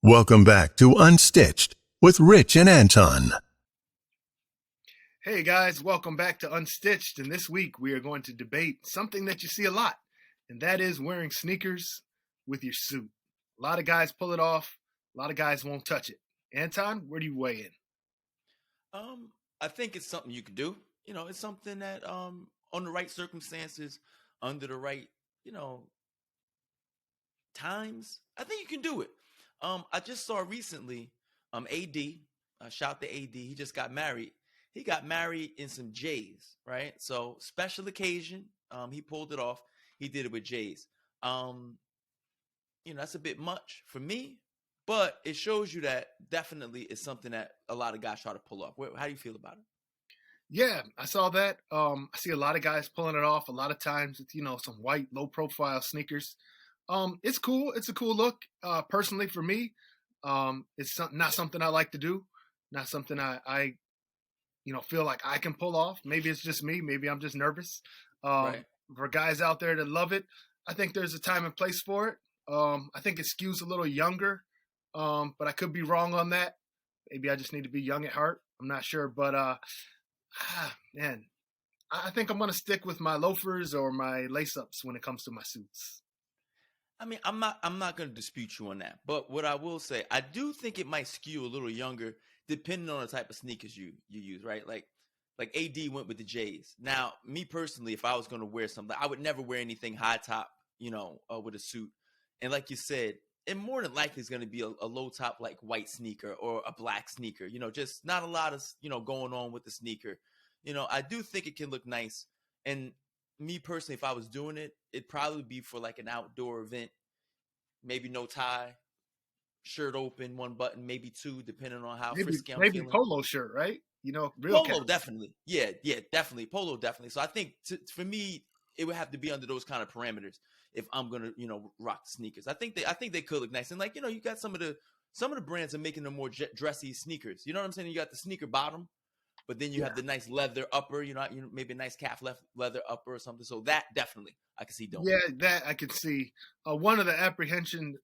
Welcome back to Unstitched with Rich and Anton. Hey guys, welcome back to Unstitched, and this week we are going to debate something that you see a lot, and that is wearing sneakers with your suit. A lot of guys pull it off, a lot of guys won't touch it. Anton, where do you weigh in? I think it's something you can do. It's something that on the right circumstances, under the right, times, I think you can do it. I just saw recently, AD, shout to AD, he just got married. He got married in some J's, right? So special occasion, he pulled it off. He did it with J's. That's a bit much for me, but it shows you that definitely is something that a lot of guys try to pull off. How do you feel about it? Yeah, I saw that. I see a lot of guys pulling it off. A lot of times it's, some white, low-profile sneakers. It's cool. It's a cool look. Personally, for me, it's not something I like to do. Not something I feel like I can pull off. Maybe it's just me. Maybe I'm just nervous. Right. For guys out there that love it, I think there's a time and place for it. I think it skews a little younger, but I could be wrong on that. Maybe I just need to be young at heart. I'm not sure, but man, I think I'm gonna stick with my loafers or my lace-ups when it comes to my suits. I mean, I'm not going to dispute you on that, but what I will say, I do think it might skew a little younger depending on the type of sneakers you use, right? Like AD went with the J's. Now, me personally, if I was going to wear something, I would never wear anything high top, with a suit. And like you said, it more than likely is going to be a low top, like white sneaker or a black sneaker, just not a lot of, going on with the sneaker. I do think it can look nice. And me personally, if I was doing it, it'd probably be for like an outdoor event, maybe no tie, shirt open, one button, maybe two, depending on how frisky I'm Maybe feeling. polo shirt, right? Real Polo, casual. definitely. Yeah, definitely. Polo, definitely. So I think for me, it would have to be under those kind of parameters if I'm gonna, rock sneakers. I think they could look nice. And like, you got some of the brands are making them more dressy sneakers. You know what I'm saying? You got the sneaker bottom, but then you have the nice leather upper. Maybe a nice calf leather upper or something. So that definitely I can see doing. Yeah, that I could see. One of the apprehension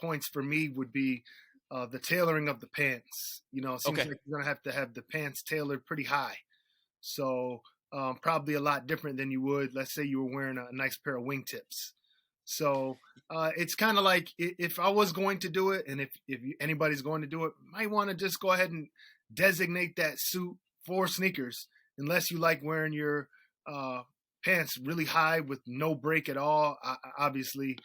points for me would be the tailoring of the pants. It seems Okay. like you're gonna have to have the pants tailored pretty high. So probably a lot different than you would, let's say you were wearing a nice pair of wingtips. So it's kind of like if I was going to do it, and if anybody's going to do it, might want to just go ahead and designate that suit for sneakers, unless you like wearing your pants really high with no break at all. Obviously,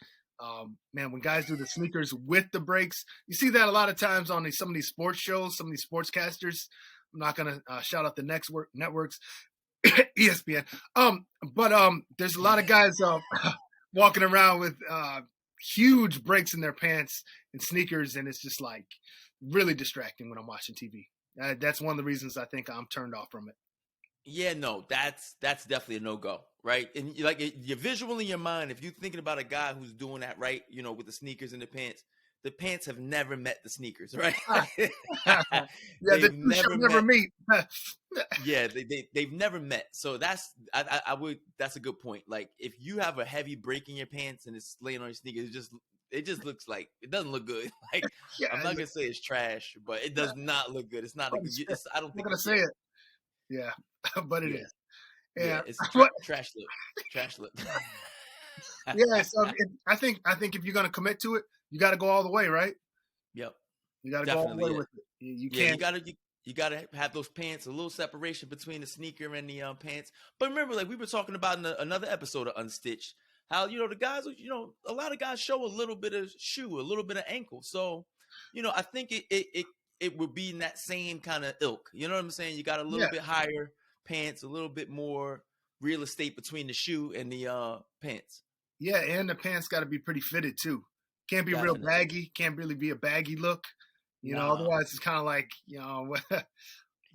man, when guys do the sneakers with the breaks, you see that a lot of times on some of these sports shows, some of these sportscasters. I'm not gonna shout out the next networks, ESPN. But there's a lot of guys walking around with huge breaks in their pants and sneakers, and it's just like really distracting when I'm watching TV. That's one of the reasons I think I'm turned off from it. Yeah, no, that's definitely a no-go, right? And your visual in your mind, if you're thinking about a guy who's doing that, right, with the sneakers and the pants have never met the sneakers, right? Yeah, the They've two shall never never met. meet. Yeah, they've never met. So I would that's a good point. Like if you have a heavy break in your pants and it's laying on your sneakers, it just looks like it doesn't look good. Like Yeah, I'm not gonna say it's trash, but it does not look good. It's not a good. I'm I don't not think gonna say it. Yeah, but it yeah. is. Yeah, Yeah, it's a but trash look. Trash look. yeah. So I think if you're gonna commit to it, you got to go all the way, right? Yep, You got to go all the way definitely. Yeah, with it. You yeah. can't. You gotta have those pants, a little separation between the sneaker and the pants. But remember, like we were talking about in another episode of Unstitched, how the guys, a lot of guys show a little bit of shoe, a little bit of ankle. So, I think it would be in that same kind of ilk. You know what I'm saying? You got a little Yeah, bit higher pants, a little bit more real estate between the shoe and the pants. yeah, and the pants got to be pretty fitted too. Can't be real Definitely. baggy. Can't really be a baggy look. Nah. Otherwise it's kind of like, what's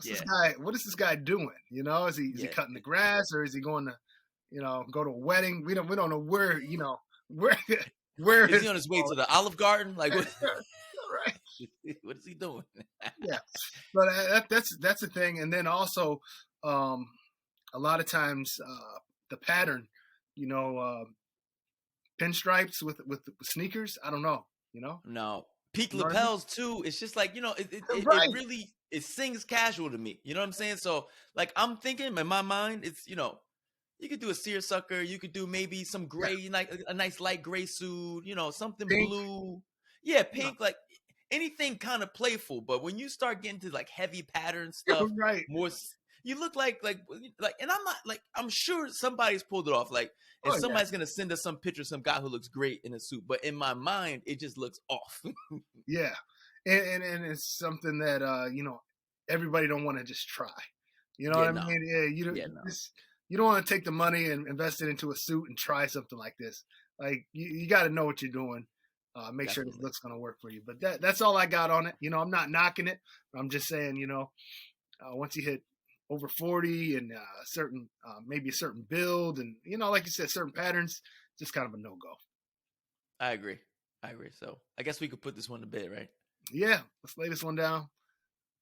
this Yeah. guy? What is this guy doing? Is he Yeah. cutting the grass, or is he going to, go to a wedding? We don't know where, where where Is is he on his way to the Olive Garden? Like what? right? What is he doing? Yeah, but that's the thing. And then also, um, a lot of times the pattern, you know, pinstripes with sneakers. I don't know. No. peak You know what I mean? lapels too. It's just like, Right. it really, it sings casual to me. You know what I'm saying? So like, I'm thinking in my mind, it's, you could do a seersucker. You could do maybe some Yeah. gray, like a nice light gray suit, something Pink. blue. Yeah, You know. pink, like anything kind of playful. But when you start getting to like heavy pattern stuff, Right. you look like, and I'm not like, I'm sure somebody's pulled it off. Like, and Oh, yeah. somebody's going to send us some picture of some guy who looks great in a suit. But in my mind, it just looks off. Yeah. And it's something that, everybody don't want to just try. You know Yeah, what I no. mean? Yeah. You don't, Yeah, no. you don't want to take the money and invest it into a suit and try something like this. Like you got to know what you're doing. Make sure this Definitely. looks going to work for you. But that's all I got on it. I'm not knocking it. I'm just saying, once you hit over 40 and maybe a certain build and, like you said, certain patterns, just kind of a no-go. I agree. So I guess we could put this one to bed, right? Yeah, let's lay this one down.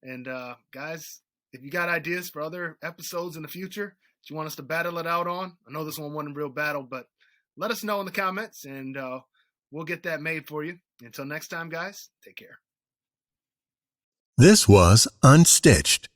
And guys, if you got ideas for other episodes in the future that you want us to battle it out on, I know this one wasn't a real battle, but let us know in the comments and we'll get that made for you. Until next time, guys, take care. This was Unstitched.